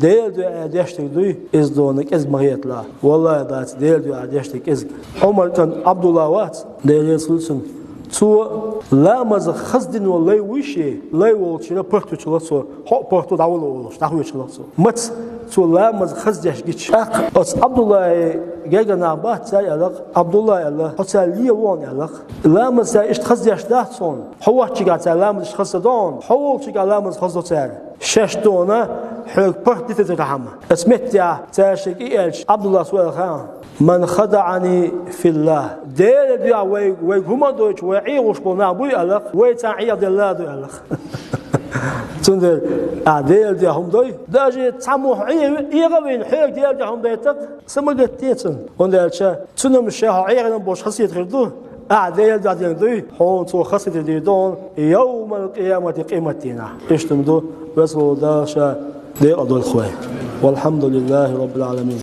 ديل دو عادشتك دوي إز دونك إز مغيت لا والله دات ديل دو عادشتك إز عمر كان عبد الله وات ديل يسلسن تو لا مز خزدن ولا وشي لا يولشنا بورتو تشلصو هو بورتو داولو ولش داوي تشلصو مت تو لا مز خزدش جيتش أس عبد الله جانا بات زي الله عبد الله الله حتى لي وان الله لا مز إيش خزدش دهتون هو تيجا لا مز خزدون هو تيجا لا مز خزدون ششتونا حق بورتو تترحم اسمت يا تاشك إيش عبد الله سؤال خان من خدعني في الله ديل بيا وي هما دوتش ويعيش بنا بوي الله ويتعيد الله دو الله تندر ديل دي هم دوي داجي تسمح يغوين حق ديل دي هم دويتك سمجتيتن وندلش تنم الشيخ عيرن بوش خسيت غردو ديل دي دوي هون تو خسيت دي دون يوم القيامة قيمتنا اشتمدو بس وداش ديل ادو الخوي والحمد لله رب العالمين.